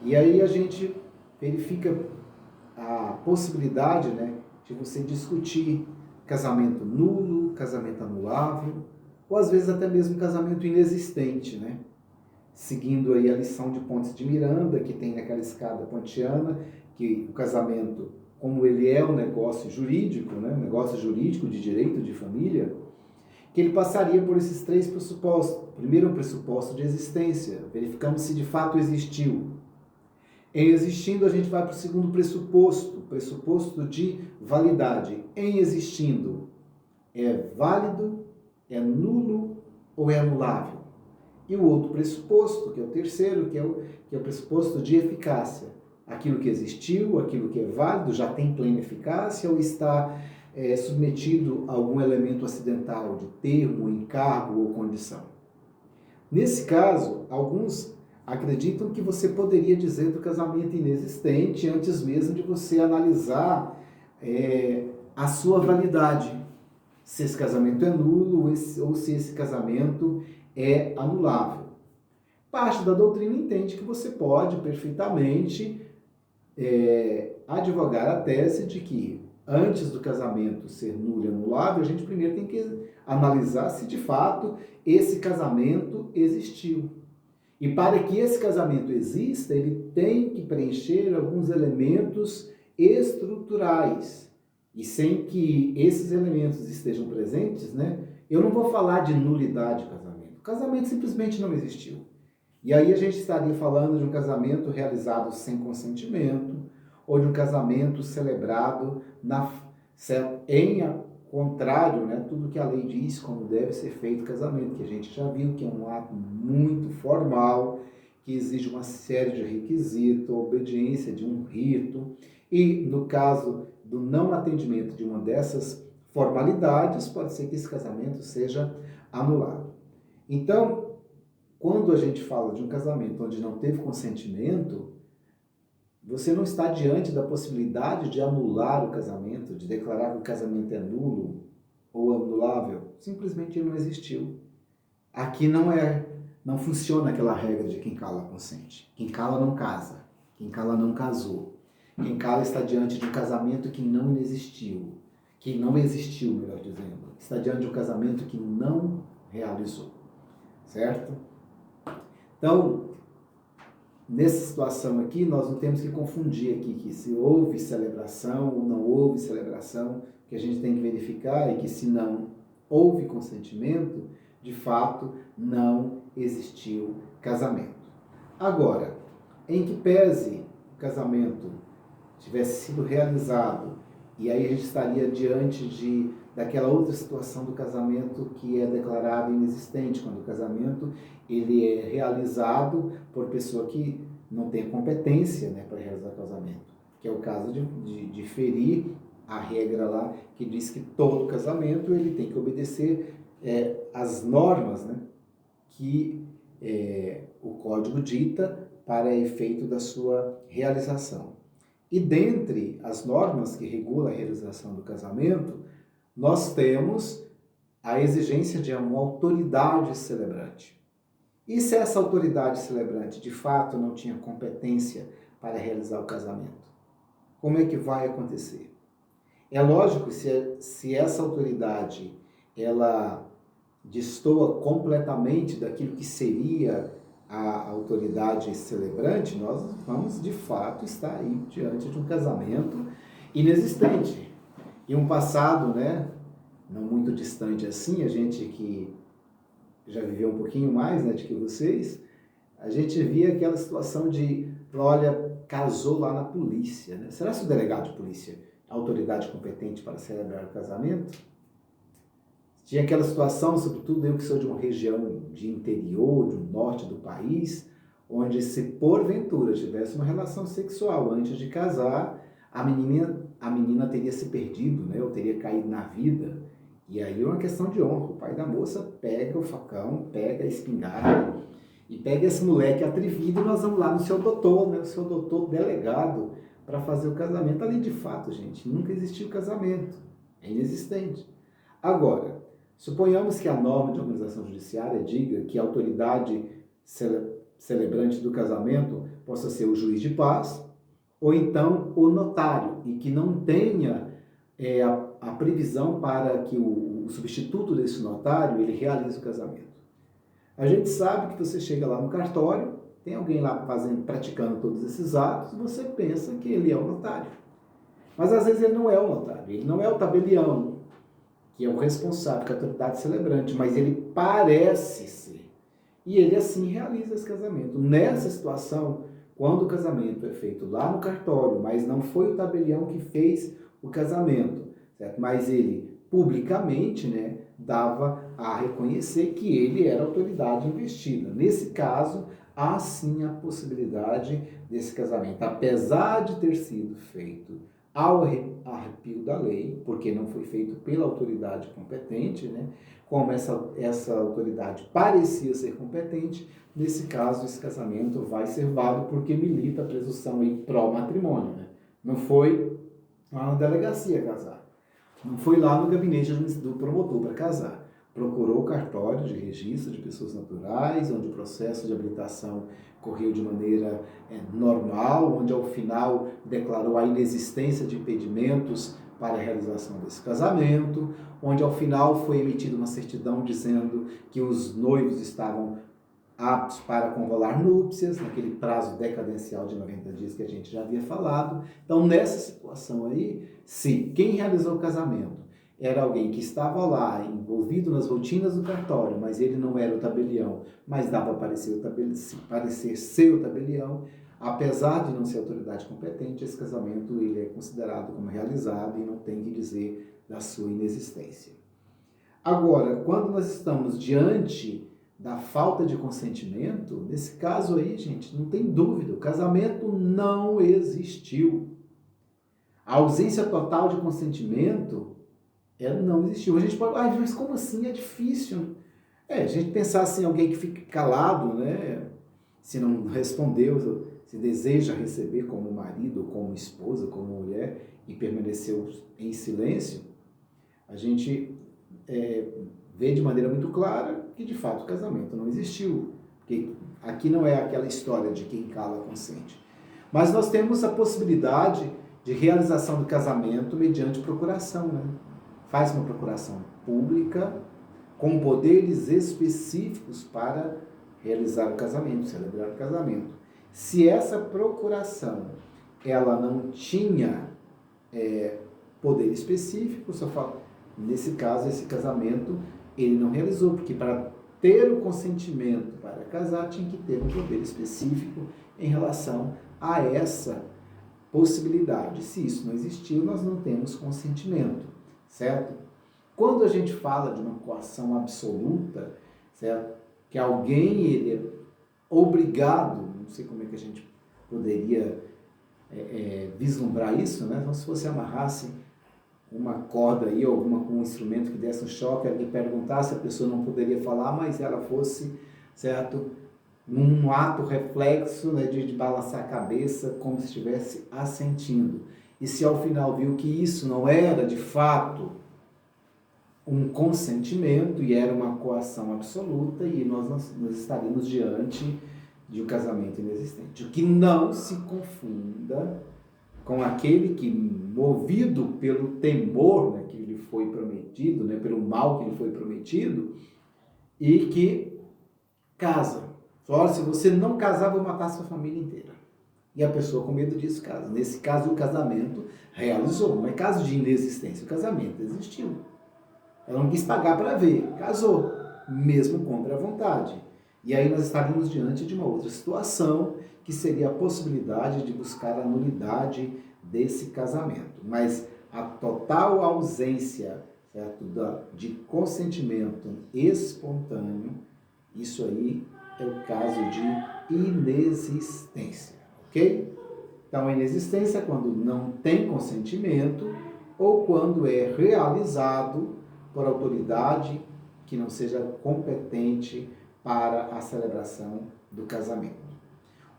E aí a gente verifica a possibilidade, né, de você discutir casamento nulo, casamento anulável, ou às vezes até mesmo casamento inexistente, né? Seguindo aí a lição de Pontes de Miranda, que tem naquela escada pontiana, que o casamento, como ele é um negócio jurídico, né, um negócio jurídico de direito de família, que ele passaria por esses três pressupostos. Primeiro, o pressuposto de existência, verificamos se de fato existiu. Em existindo, a gente vai para o segundo pressuposto, pressuposto de validade. Em existindo, é válido, é nulo ou é anulável? E o outro pressuposto, que é o terceiro, que é o pressuposto de eficácia. Aquilo que existiu, aquilo que é válido, já tem plena eficácia ou está submetido a algum elemento acidental de termo, encargo ou condição? Nesse caso, alguns acreditam que você poderia dizer do casamento inexistente antes mesmo de você analisar a sua validade. Se esse casamento é nulo ou se esse casamento é anulável. Parte da doutrina entende que você pode perfeitamente advogar a tese de que antes do casamento ser nulo e anulável, a gente primeiro tem que analisar se de fato esse casamento existiu. E para que esse casamento exista, ele tem que preencher alguns elementos estruturais. E sem que esses elementos estejam presentes, né, eu não vou falar de nulidade de casamento. O casamento simplesmente não existiu. E aí a gente estaria falando de um casamento realizado sem consentimento, ou de um casamento celebrado em contrário, né, tudo que a lei diz como deve ser feito o casamento, que a gente já viu que é um ato muito formal, que exige uma série de requisitos, a obediência de um rito, e no caso do não atendimento de uma dessas formalidades, pode ser que esse casamento seja anulado. Então, quando a gente fala de um casamento onde não teve consentimento, você não está diante da possibilidade de anular o casamento, de declarar que o casamento é nulo ou anulável. Simplesmente ele não existiu. Aqui não funciona aquela regra de quem cala consente. Quem cala não casa. Quem cala não casou. Quem cala está diante de um casamento que não existiu. Que não existiu, melhor dizendo. Está diante de um casamento que não realizou. Certo? Então, nessa situação aqui, nós não temos que confundir aqui que se houve celebração ou não houve celebração, que a gente tem que verificar é que se não houve consentimento, de fato, não existiu casamento. Agora, em que pese o casamento tivesse sido realizado, e aí a gente estaria diante daquela outra situação do casamento que é declarado inexistente, quando o casamento ele é realizado por pessoa que não tem competência, né, para realizar o casamento, que é o caso de ferir a regra lá que diz que todo casamento ele tem que obedecer as normas, né, que o código dita para efeito da sua realização. E dentre as normas que regulam a realização do casamento, nós temos a exigência de uma autoridade celebrante. E se essa autoridade celebrante de fato não tinha competência para realizar o casamento? Como é que vai acontecer? É lógico, se essa autoridade ela destoa completamente daquilo que seria a autoridade celebrante, nós vamos de fato estar aí diante de um casamento inexistente. E um passado, né, não muito distante assim, a gente que já viveu um pouquinho mais, né, do que vocês, a gente via aquela situação de, olha, casou lá na polícia, né? Será que o delegado de polícia é a autoridade competente para celebrar o casamento? Tinha aquela situação, sobretudo eu que sou de uma região de interior, do norte do país, onde se porventura tivesse uma relação sexual antes de casar, a menina teria se perdido, né? Ou teria caído na vida. E aí é uma questão de honra. O pai da moça pega o facão, pega a espingarda e pega esse moleque atrevido e nós vamos lá no seu doutor, né? O seu doutor delegado para fazer o casamento. Ali de fato, gente, nunca existiu casamento. É inexistente. Agora, suponhamos que a norma de organização judiciária diga que a autoridade celebrante do casamento possa ser o juiz de paz ou então o notário, e que não tenha a previsão para que o substituto desse notário ele realize o casamento. A gente sabe que você chega lá no cartório, tem alguém lá praticando todos esses atos, você pensa que ele é o notário. Mas às vezes ele não é o notário, ele não é o tabelião, que é o responsável, que é a autoridade celebrante, mas ele parece ser. E ele assim realiza esse casamento. Nessa situação, quando o casamento é feito lá no cartório, mas não foi o tabelião que fez o casamento, certo? Mas ele publicamente, né, dava a reconhecer que ele era a autoridade investida. Nesse caso, há sim a possibilidade desse casamento, apesar de ter sido feito ao arrepio da lei, porque não foi feito pela autoridade competente, né? Como essa autoridade parecia ser competente, nesse caso esse casamento vai ser válido porque milita a presunção aí pró-matrimônio, né? Não foi lá na delegacia casar, não foi lá no gabinete do promotor para casar. Procurou o cartório de registro de pessoas naturais, onde o processo de habilitação correu de maneira normal, onde ao final declarou a inexistência de impedimentos para a realização desse casamento, onde ao final foi emitida uma certidão dizendo que os noivos estavam aptos para convolar núpcias, naquele prazo decadencial de 90 dias que a gente já havia falado. Então, nessa situação aí, se quem realizou o casamento era alguém que estava lá, envolvido nas rotinas do cartório, mas ele não era o tabelião, mas dava a parecer ser o tabelião, apesar de não ser autoridade competente, esse casamento ele é considerado como realizado e não tem que dizer da sua inexistência. Agora, quando nós estamos diante da falta de consentimento, nesse caso aí, gente, não tem dúvida, o casamento não existiu. A ausência total de consentimento não existiu. A gente pode, mas como assim? É difícil. A gente pensar assim, alguém que fica calado, né? Se não respondeu, se deseja receber como marido, como esposa, como mulher, e permaneceu em silêncio, a gente vê de maneira muito clara que, de fato, o casamento não existiu. Porque aqui não é aquela história de quem cala consente. Mas nós temos a possibilidade de realização do casamento mediante procuração, né? Faz uma procuração pública com poderes específicos para realizar o casamento, celebrar o casamento. Se essa procuração ela não tinha poder específico, só fala, nesse caso, esse casamento ele não realizou, porque para ter o consentimento para casar tinha que ter um poder específico em relação a essa possibilidade. Se isso não existiu, nós não temos consentimento. Certo? Quando a gente fala de uma coação absoluta, certo? Que alguém ele é obrigado, não sei como é que a gente poderia vislumbrar isso, né? Então, se você amarrasse uma corda aí, ou um instrumento que desse um choque, alguém perguntasse, a pessoa não poderia falar, mas ela fosse, certo? Num ato reflexo, né, de balançar a cabeça como se estivesse assentindo. E se ao final viu que isso não era, de fato, um consentimento e era uma coação absoluta, e nós estaríamos diante de um casamento inexistente. O que não se confunda com aquele que, movido pelo temor, né, que lhe foi prometido, né, pelo mal que lhe foi prometido, e que casa. Olha, se você não casar, vou matar sua família inteira. E a pessoa com medo disso casa. Nesse caso, o casamento realizou. Não é caso de inexistência, o casamento existiu. Ela não quis pagar para ver, casou, mesmo contra a vontade. E aí nós estaríamos diante de uma outra situação, que seria a possibilidade de buscar a nulidade desse casamento. Mas a total ausência, certo, de consentimento espontâneo, isso aí é o caso de inexistência. Ok? Então, a inexistência é quando não tem consentimento ou quando é realizado por autoridade que não seja competente para a celebração do casamento.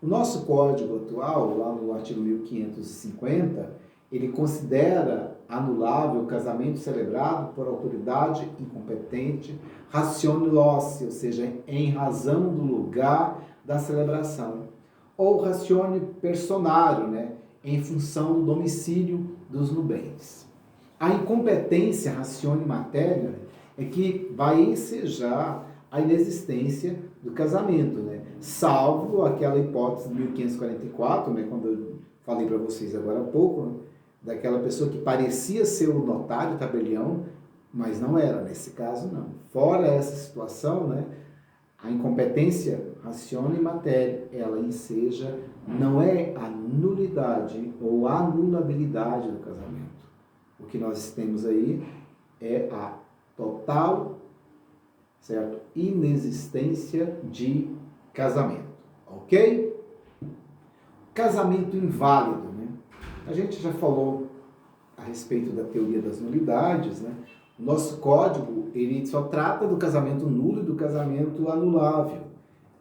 O nosso código atual, lá no artigo 1550, ele considera anulável o casamento celebrado por autoridade incompetente, ratione loci, ou seja, em razão do lugar da celebração. Ou ratione personário, né, em função do domicílio dos nubentes. A incompetência ratione matéria é que vai ensejar a inexistência do casamento, né? Salvo aquela hipótese de 1544, né, quando eu falei para vocês agora há pouco, né, daquela pessoa que parecia ser o notário tabelião, mas não era, nesse caso não. Fora essa situação, né, a incompetência ratione matéria, ela enseja, não é a nulidade ou a anulabilidade do casamento. O que nós temos aí é a total, certo, inexistência de casamento, ok? Casamento inválido, né? A gente já falou a respeito da teoria das nulidades, né? O nosso código, ele só trata do casamento nulo e do casamento anulável.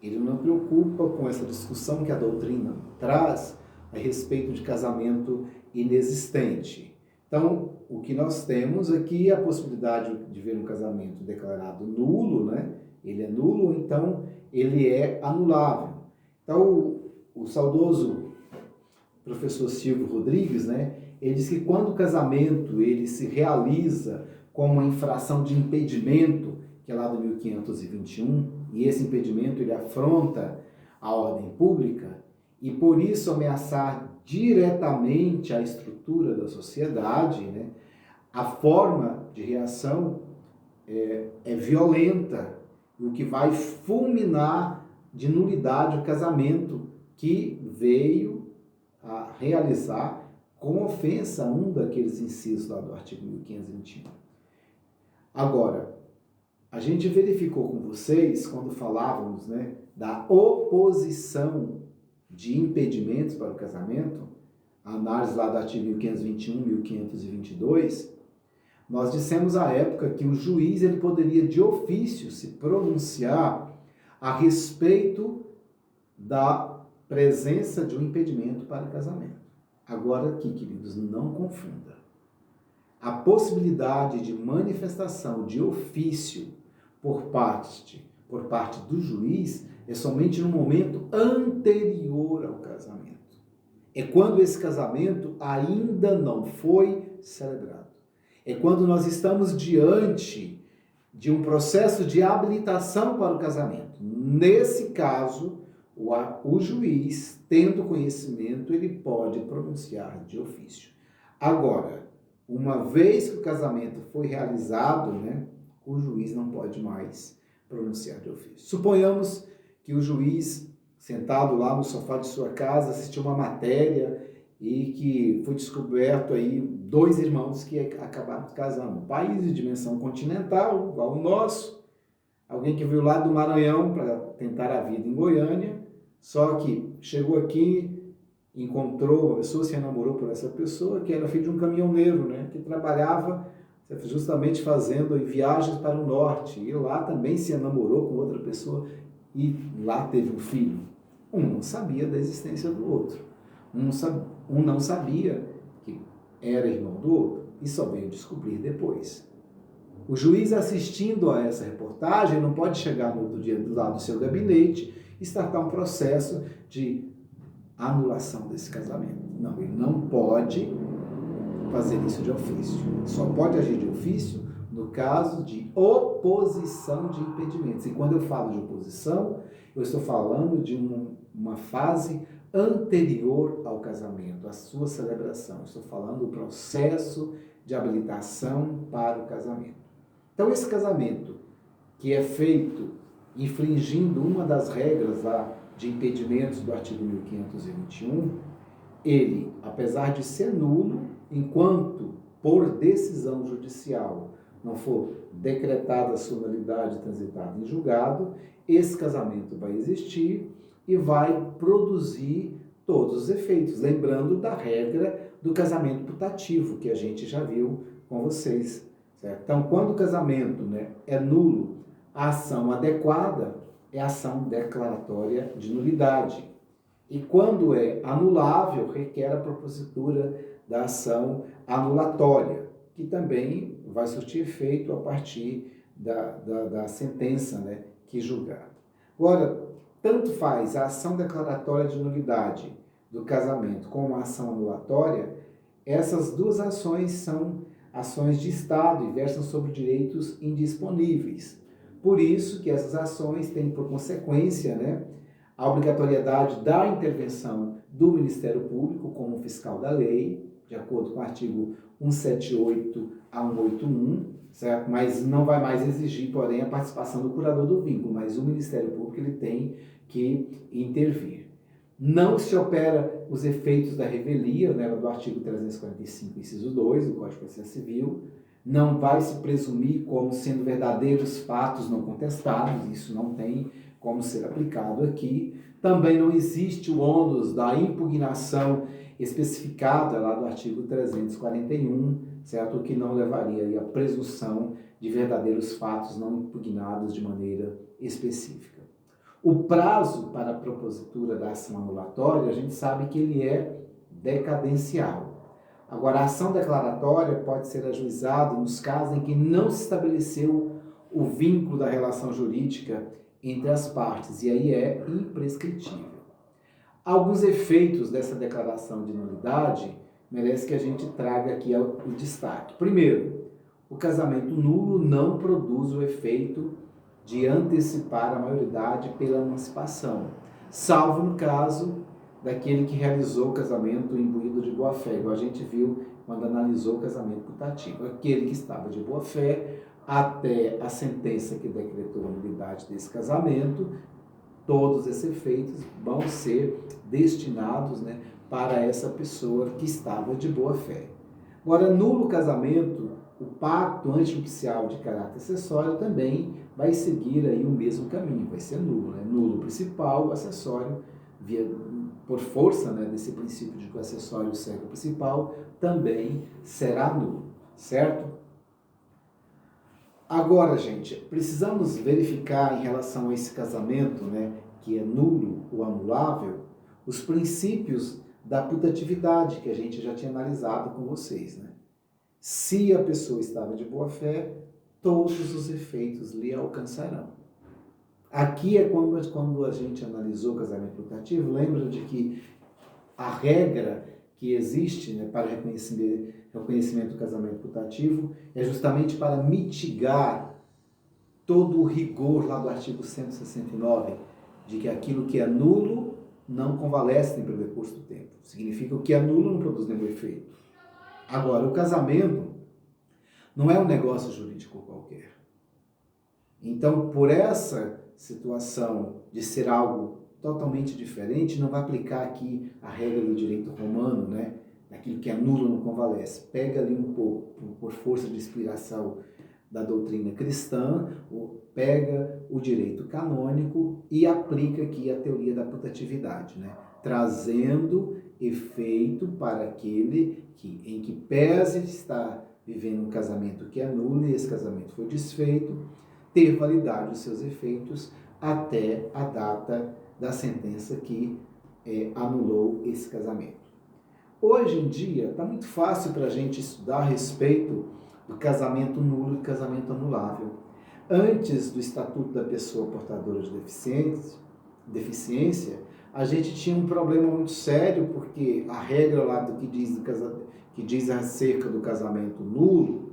Ele não preocupa com essa discussão que a doutrina traz a respeito de casamento inexistente. Então, o que nós temos aqui é a possibilidade de ver um casamento declarado nulo, né? Ele é nulo, então ele é anulável. Então, o saudoso professor Silvio Rodrigues, né? Ele diz que quando o casamento ele se realiza como uma infração de impedimento, que é lá do 1521, e esse impedimento ele afronta a ordem pública, e por isso ameaçar diretamente a estrutura da sociedade, né? A forma de reação é violenta, o que vai fulminar de nulidade o casamento que veio a realizar com ofensa a um daqueles incisos lá do artigo 1521. Agora, a gente verificou com vocês, quando falávamos, né, da oposição de impedimentos para o casamento, a análise lá do artigo 1521, 1522, nós dissemos à época que o juiz ele poderia de ofício se pronunciar a respeito da presença de um impedimento para o casamento. Agora aqui, queridos, não confunda. A possibilidade de manifestação de ofício por parte do juiz é somente no momento anterior ao casamento. É quando esse casamento ainda não foi celebrado. É quando nós estamos diante de um processo de habilitação para o casamento. Nesse caso, o juiz, tendo conhecimento, ele pode pronunciar de ofício. Agora, uma vez que o casamento foi realizado, né, o juiz não pode mais pronunciar de ofício. Suponhamos que o juiz, sentado lá no sofá de sua casa, assistiu uma matéria e que foi descoberto aí 2 irmãos que acabaram casando. Um país de dimensão continental, igual o nosso, alguém que veio lá do Maranhão para tentar a vida em Goiânia, só que chegou aqui, encontrou uma pessoa, se enamorou por essa pessoa, que era filho de um caminhoneiro, né, que trabalhava justamente fazendo viagens para o norte, e lá também se enamorou com outra pessoa, e lá teve um filho. Um não sabia da existência do outro. Um não sabia que era irmão do outro e só veio descobrir depois. O juiz, assistindo a essa reportagem, não pode chegar no outro dia do lado do seu gabinete e startar um processo de anulação desse casamento. Não, ele não pode fazer isso de ofício. Só pode agir de ofício no caso de oposição de impedimentos. E quando eu falo de oposição, eu estou falando de uma fase anterior ao casamento, à sua celebração. Eu estou falando do processo de habilitação para o casamento. Então, esse casamento que é feito infringindo uma das regras lá de impedimentos do artigo 1521, ele, apesar de ser nulo, enquanto por decisão judicial não for decretada a sua nulidade transitada em julgado, esse casamento vai existir e vai produzir todos os efeitos. Lembrando da regra do casamento putativo, que a gente já viu com vocês. Certo? Então, quando o casamento, né, é nulo, a ação adequada é a ação declaratória de nulidade. E quando é anulável, requer a propositura da ação anulatória, que também vai surtir efeito a partir da sentença, né, que julgar. Agora, tanto faz a ação declaratória de nulidade do casamento como a ação anulatória, essas duas ações são ações de Estado e versam sobre direitos indisponíveis. Por isso que essas ações têm por consequência, né, a obrigatoriedade da intervenção do Ministério Público como fiscal da lei, de acordo com o artigo 178 a 181, certo? Mas não vai mais exigir, porém, a participação do curador do vínculo, mas o Ministério Público ele tem que intervir. Não se opera os efeitos da revelia, né, do artigo 345, inciso 2 do Código de Processo Civil. Não vai se presumir como sendo verdadeiros fatos não contestados, isso não tem como ser aplicado aqui. Também não existe o ônus da impugnação especificada lá do artigo 341, certo? O que não levaria à presunção de verdadeiros fatos não impugnados de maneira específica. O prazo para a propositura da ação anulatória, a gente sabe que ele é decadencial. Agora, a ação declaratória pode ser ajuizada nos casos em que não se estabeleceu o vínculo da relação jurídica entre as partes, e aí é imprescritível. Alguns efeitos dessa declaração de nulidade merece que a gente traga aqui o destaque. Primeiro, o casamento nulo não produz o efeito de antecipar a maioridade pela emancipação, salvo no caso daquele que realizou o casamento imbuído de boa-fé, igual a gente viu quando analisou o casamento putativo. Aquele que estava de boa-fé até a sentença que decretou a nulidade desse casamento, todos esses efeitos vão ser destinados, né, para essa pessoa que estava de boa-fé. Agora, nulo casamento, o pacto antinupcial de caráter acessório também vai seguir aí o mesmo caminho, vai ser nulo, né? Nulo principal, o acessório, por força, né, desse princípio de que o acessório segue o principal, também será nulo, certo? Agora, gente, precisamos verificar em relação a esse casamento, né, que é nulo ou anulável, os princípios da putatividade que a gente já tinha analisado com vocês, né? Se a pessoa estava de boa fé, todos os efeitos lhe alcançarão. Aqui é quando a gente analisou o casamento putativo, lembra de que a regra que existe, né, para reconhecimento do casamento putativo é justamente para mitigar todo o rigor lá do artigo 169, de que aquilo que é nulo não convalesce nem pelo decurso do tempo. Significa que o que é nulo não produz nenhum efeito. Agora, o casamento não é um negócio jurídico qualquer. Então, por essa situação de ser algo totalmente diferente, não vai aplicar aqui a regra do direito romano, né? Daquilo que é nulo não convalesce. Pega ali um pouco, por força de inspiração da doutrina cristã, pega o direito canônico e aplica aqui a teoria da putatividade, né? Trazendo efeito para aquele em que pese estar vivendo um casamento que é nulo e esse casamento foi desfeito, ter validade os seus efeitos até a data da sentença que anulou esse casamento. Hoje em dia, está muito fácil para a gente estudar a respeito do casamento nulo e casamento anulável. Antes do Estatuto da Pessoa Portadora de Deficiência, a gente tinha um problema muito sério, porque a regra lá do que diz acerca do casamento nulo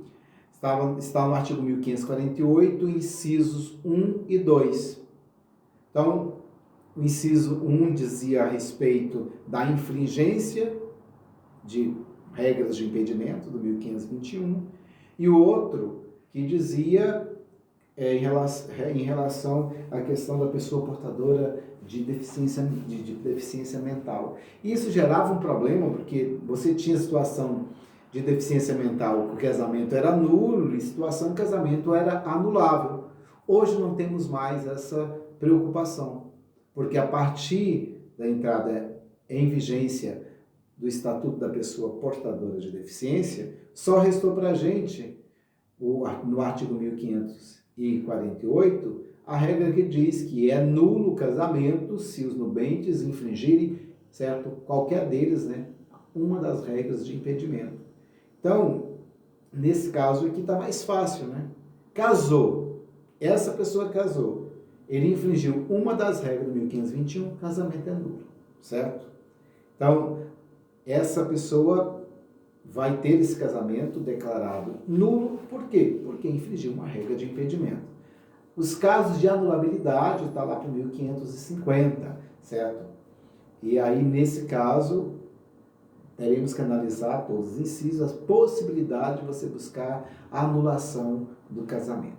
está no artigo 1548, incisos 1 e 2. Então, o inciso 1 dizia a respeito da infringência de regras de impedimento, do 1521, e o outro que dizia em relação à questão da pessoa portadora de deficiência mental. Isso gerava um problema, porque você tinha situação de deficiência mental, o casamento era nulo, e situação que o casamento era anulável. Hoje não temos mais essa preocupação, porque a partir da entrada em vigência do Estatuto da Pessoa Portadora de Deficiência, só restou para a gente, no artigo 1548, a regra que diz que é nulo o casamento se os nubentes infringirem, certo? Qualquer deles, né? Uma das regras de impedimento. Então, nesse caso aqui está mais fácil, né? Casou, essa pessoa casou, ele infringiu uma das regras do 1521, casamento é nulo, certo? Então, essa pessoa vai ter esse casamento declarado nulo, por quê? Porque infringiu uma regra de impedimento. Os casos de anulabilidade está lá para 1550, certo? E aí, nesse caso, teremos que analisar todos os incisos, a possibilidade de você buscar a anulação do casamento.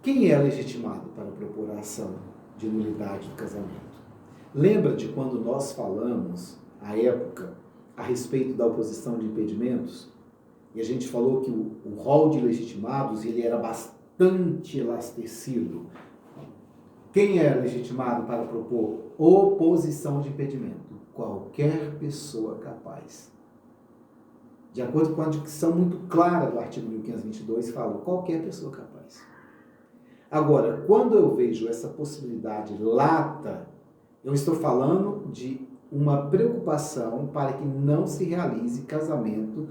Quem é legitimado para propor a ação de nulidade do casamento? Lembra de quando nós falamos, à época, a respeito da oposição de impedimentos? E a gente falou que o rol de legitimados ele era bastante elastecido. Quem é legitimado para propor oposição de impedimento? Qualquer pessoa capaz. De acordo com a dicção muito clara do artigo 1522, fala qualquer pessoa capaz. Agora, quando eu vejo essa possibilidade lata, eu estou falando de uma preocupação para que não se realize casamento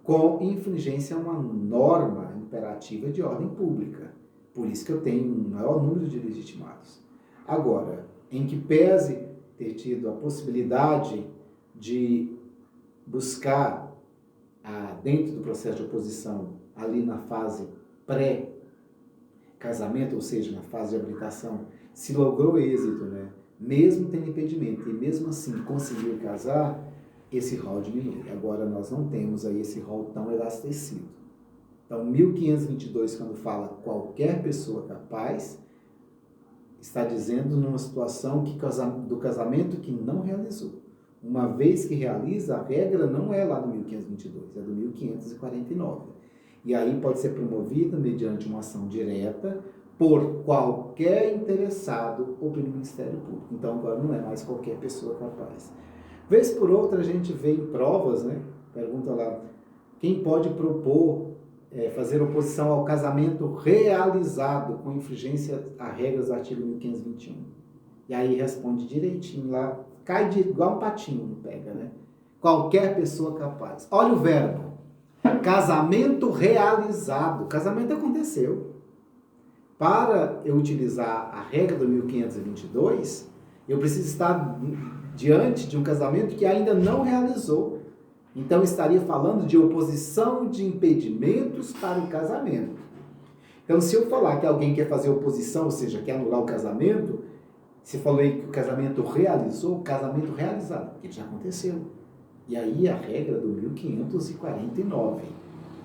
com infringência a uma norma imperativa de ordem pública. Por isso que eu tenho um maior número de legitimados. Agora, em que pese ter tido a possibilidade de buscar, dentro do processo de oposição, ali na fase pré-casamento, ou seja, na fase de habilitação, se logrou êxito, né? Mesmo tendo impedimento e mesmo assim conseguiu casar, esse rol diminui. Agora nós não temos aí esse rol tão elastecido. Então, 1522, quando fala qualquer pessoa capaz, está dizendo numa situação do casamento que não realizou. Uma vez que realiza, a regra não é lá do 1522, é do 1549. E aí pode ser promovida mediante uma ação direta por qualquer interessado ou pelo Ministério Público. Então agora não é mais qualquer pessoa capaz. Vez por outra a gente vê em provas, né? Pergunta lá, quem pode propor fazer oposição ao casamento realizado com infringência a regras do artigo 1521? E aí responde direitinho lá, cai igual um patinho, não pega, né? Qualquer pessoa capaz. Olha o verbo, casamento realizado. Casamento aconteceu. Para eu utilizar a regra do 1522, eu preciso estar diante de um casamento que ainda não realizou. Então, estaria falando de oposição de impedimentos para o casamento. Então, se eu falar que alguém quer fazer oposição, ou seja, quer anular o casamento, se falei que o casamento realizou, o casamento realizado, ele já aconteceu. E aí a regra do 1549,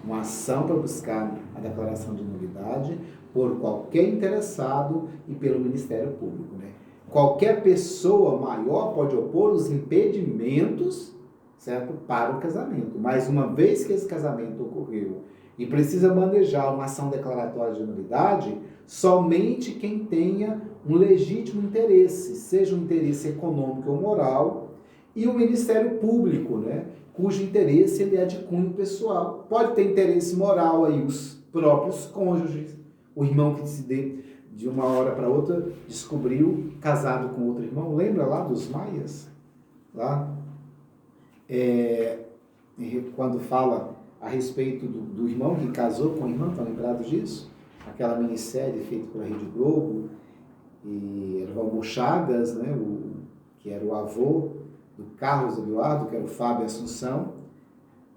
uma ação para buscar a declaração de nulidade por qualquer interessado e pelo Ministério Público, né? Qualquer pessoa maior pode opor os impedimentos, certo? Para o casamento. Mas uma vez que esse casamento ocorreu e precisa manejar uma ação declaratória de nulidade, somente quem tenha um legítimo interesse, seja um interesse econômico ou moral, e o Ministério Público, né? Cujo interesse ele é de cunho pessoal. Pode ter interesse moral aí, os próprios cônjuges, o irmão que se de uma hora para outra descobriu casado com outro irmão. Lembra lá dos maias? Lá, quando fala a respeito do irmão que casou com o irmão, estão lembrados disso? Aquela minissérie feita pela Rede Globo, e era o Valmor Chagas, né? Que era o avô do Carlos Eduardo, que era o Fábio Assunção,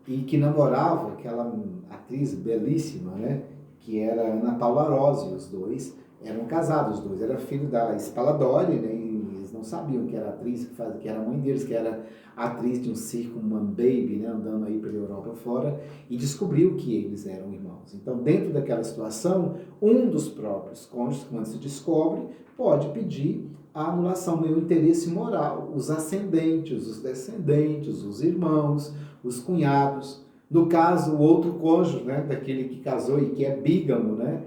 e que namorava aquela atriz belíssima, né? Que era Ana Paula Arósio. Os dois eram casados, os dois eram filhos da Spaladori, né? E eles não sabiam que era a atriz que era a mãe deles, que era atriz de um circo, uma baby, né? Andando aí pela Europa fora, e descobriu que eles eram irmãos. Então, dentro daquela situação, um dos próprios cônjuges, quando se descobre, pode pedir a anulação do interesse moral, os ascendentes, os descendentes, os irmãos, os cunhados. No caso, o outro cônjuge, né, daquele que casou e que é bígamo, né,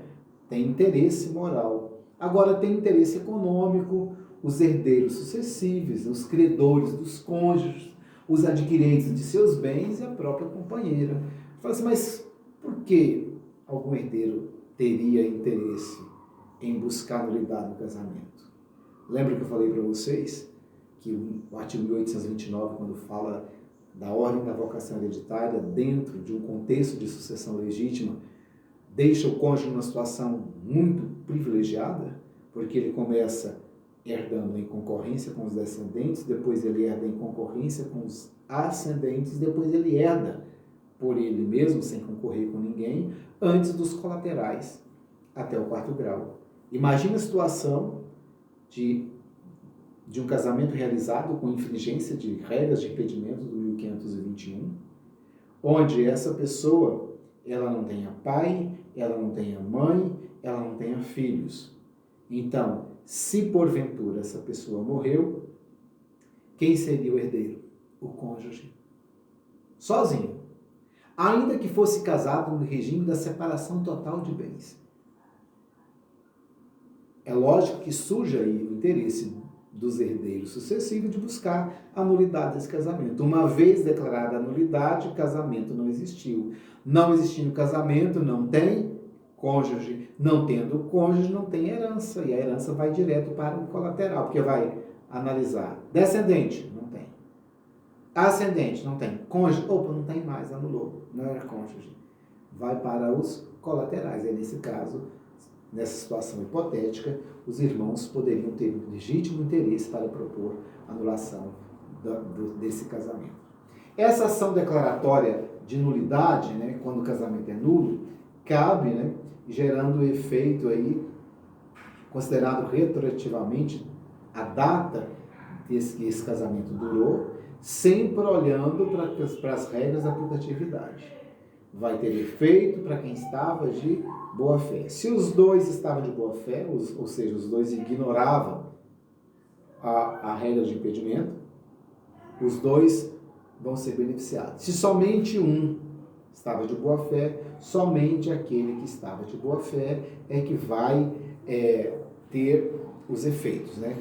tem interesse moral. Agora tem interesse econômico, os herdeiros sucessivos, os credores dos cônjuges, os adquirentes de seus bens e a própria companheira. Fala assim, mas por que algum herdeiro teria interesse em buscar a nulidade do casamento? Lembra que eu falei para vocês que o artigo 1829, quando fala da ordem da vocação hereditária dentro de um contexto de sucessão legítima, deixa o cônjuge numa situação muito privilegiada, porque ele começa herdando em concorrência com os descendentes, depois ele herda em concorrência com os ascendentes, depois ele herda por ele mesmo, sem concorrer com ninguém, antes dos colaterais, até o 4º grau. Imagina a situação de um casamento realizado com infringência de regras de impedimento do 1521, onde essa pessoa, ela não tenha pai, ela não tenha mãe, ela não tenha filhos. Então, se porventura essa pessoa morreu, quem seria o herdeiro? O cônjuge. Sozinho. Ainda que fosse casado no regime da separação total de bens. É lógico que surge aí o interesse dos herdeiros sucessivos de buscar a nulidade desse casamento. Uma vez declarada a nulidade, o casamento não existiu. Não existindo casamento, não tem cônjuge. Não tendo cônjuge, não tem herança. E a herança vai direto para o colateral, porque vai analisar descendente, não tem. Ascendente, não tem. Cônjuge, opa, não tem mais, anulou. Não era cônjuge. Vai para os colaterais. E nesse caso, nessa situação hipotética, os irmãos poderiam ter um legítimo interesse para propor anulação desse casamento. Essa ação declaratória de nulidade, né, quando o casamento é nulo, cabe, né, gerando o efeito aí, considerado retroativamente a data que esse casamento durou, sempre olhando para as regras da putatividade. Vai ter efeito para quem estava de boa fé. Se os dois estavam de boa fé, ou seja, os dois ignoravam a regra de impedimento, os dois vão ser beneficiados. Se somente um estava de boa fé, somente aquele que estava de boa fé é que vai ter os efeitos, né?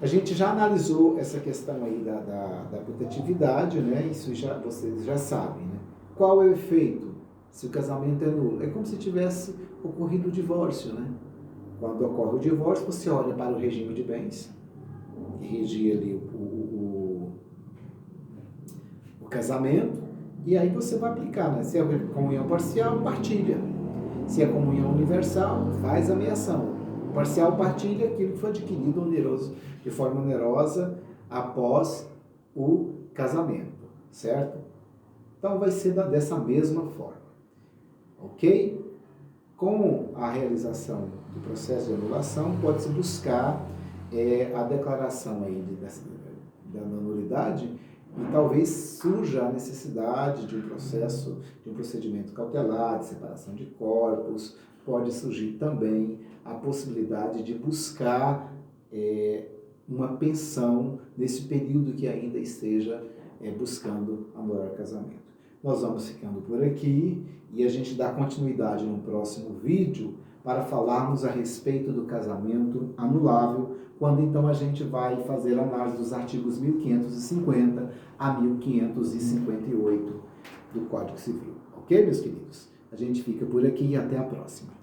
A gente já analisou essa questão aí da putatividade, né? Isso vocês já sabem, né? Qual é o efeito se o casamento é nulo? É como se tivesse ocorrido o divórcio, né? Quando ocorre o divórcio, você olha para o regime de bens, que regia ali o casamento, e aí você vai aplicar, né? Se é comunhão parcial, partilha. Se é comunhão universal, faz a meação. Parcial partilha aquilo que foi adquirido de forma onerosa após o casamento, certo? Então vai ser dessa mesma forma, ok? Com a realização do processo de anulação, pode-se buscar a declaração aí da nulidade e talvez surja a necessidade de um procedimento cautelar, de separação de corpos. Pode surgir também a possibilidade de buscar uma pensão nesse período que ainda esteja buscando anular o casamento. Nós vamos ficando por aqui e a gente dá continuidade no próximo vídeo para falarmos a respeito do casamento anulável, quando então a gente vai fazer a análise dos artigos 1550 a 1558 do Código Civil. Ok, meus queridos? A gente fica por aqui e até a próxima.